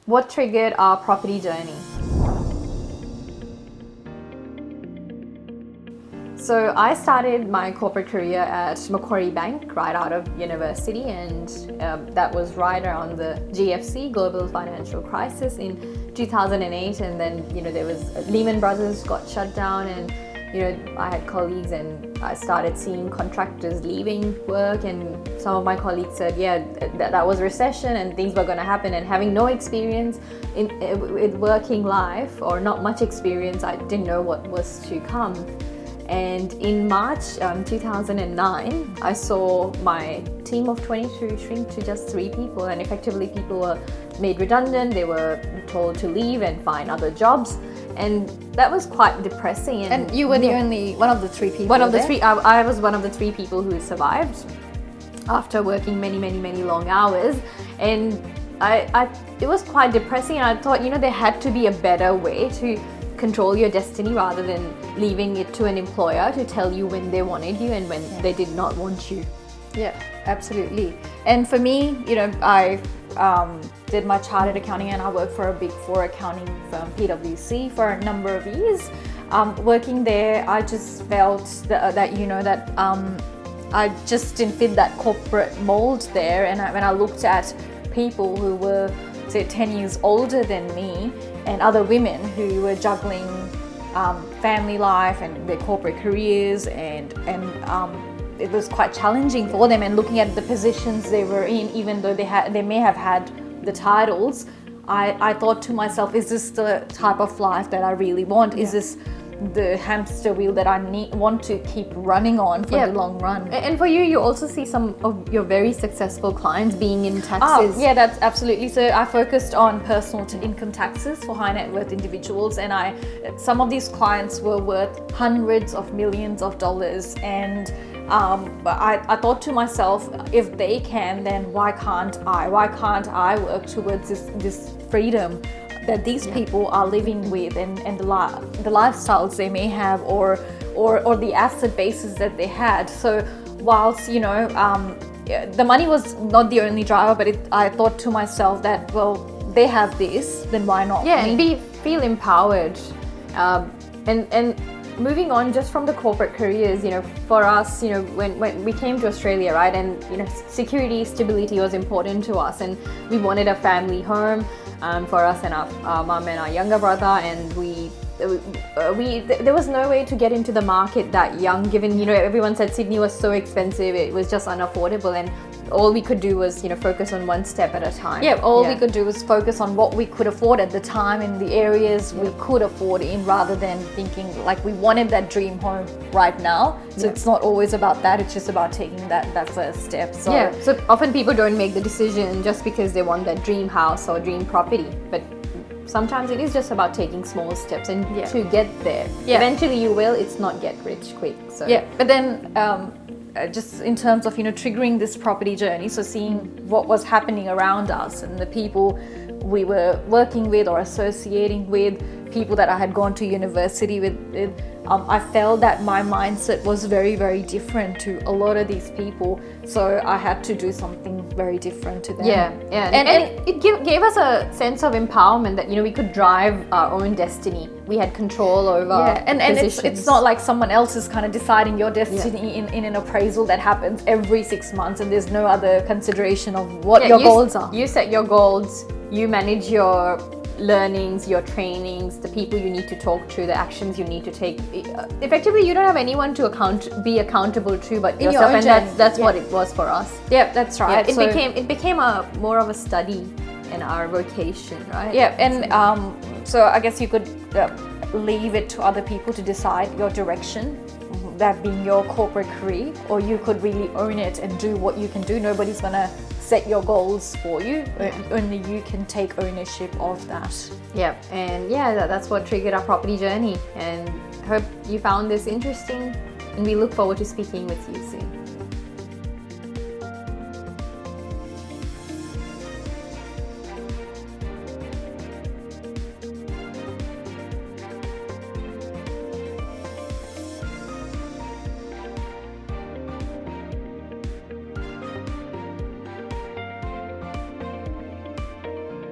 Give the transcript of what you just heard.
What triggered our property journey? So I started my corporate career at Macquarie Bank right out of university, and that was right around the GFC, Global Financial Crisis, in 2008. And then there was Lehman Brothers got shut down, and I had colleagues, and I started seeing contractors leaving work, and some of my colleagues said, yeah, that was recession and things were going to happen. And having no experience in working life, or not much experience, I didn't know what was to come. And in March 2009, I saw my team of 22 shrink to just 3 people, and effectively people were made redundant. They were told to leave and find other jobs, and that was quite depressing. And you were the only one of the 3 people. One of the 3. I was one of the 3 people who survived after working many long hours, and it was quite depressing. And I thought, there had to be a better way to control your destiny rather than leaving it to an employer to tell you when they wanted you and when they did not want you. Yeah, absolutely. And for me, I did my chartered accounting, and I worked for a Big 4 accounting firm, PwC, for a number of years. Working there, I just felt that I just didn't fit that corporate mold there. And when I looked at people who were, say, 10 years older than me, and other women who were juggling family life and their corporate careers, and it was quite challenging for them. And looking at the positions they were in, even though they may have had the titles, I thought to myself, is this the type of life that I really want? Is this the hamster wheel that I want to keep running on for the long run? And for you, you also see some of your very successful clients being in taxes. Oh, yeah, that's absolutely. So I focused on personal to income taxes for high net worth individuals, and some of these clients were worth hundreds of millions of dollars. And I thought to myself, if they can, then why can't I? Why can't I work towards this freedom that these people are living with, and the lifestyles they may have, or the asset bases that they had. So whilst the money was not the only driver, but I thought to myself that, well, they have this, then why not me? And feel empowered. And moving on just from the corporate careers, for us, when we came to Australia, right, and security, stability was important to us, and we wanted a family home for us and our mum and our younger brother. And there was no way to get into the market that young, given everyone said Sydney was so expensive, it was just unaffordable, and all we could do was focus on one step at a time. We could do was focus on what we could afford at the time in the areas we could afford in, rather than thinking like we wanted that dream home right now. So it's not always about that, it's just about taking that first step. So often people don't make the decision just because they want that dream house or dream property, but sometimes it is just about taking small steps and to get there. Eventually you will. It's not get rich quick. So but then just in terms of triggering this property journey, so seeing what was happening around us and the people we were working with or associating with, people that I had gone to university with, I felt that my mindset was very, very different to a lot of these people. So I had to do something very different to them. And it gave us a sense of empowerment that we could drive our own destiny. We had control over and it's not like someone else is kind of deciding your destiny in an appraisal that happens every 6 months, and there's no other consideration of what your goals are. You set your goals, you manage your learnings, your trainings, the people you need to talk to, the actions you need to take. Effectively, you don't have anyone to be accountable to but in yourself, your and that's what it was for us. That's right. It became a more of a study in our vocation, right? So I guess you could leave it to other people to decide your direction, that being your corporate career, or you could really own it and do what you can do. Nobody's gonna set your goals for you. Only you can take ownership of that. That's what triggered our property journey, and hope you found this interesting, and we look forward to speaking with you soon.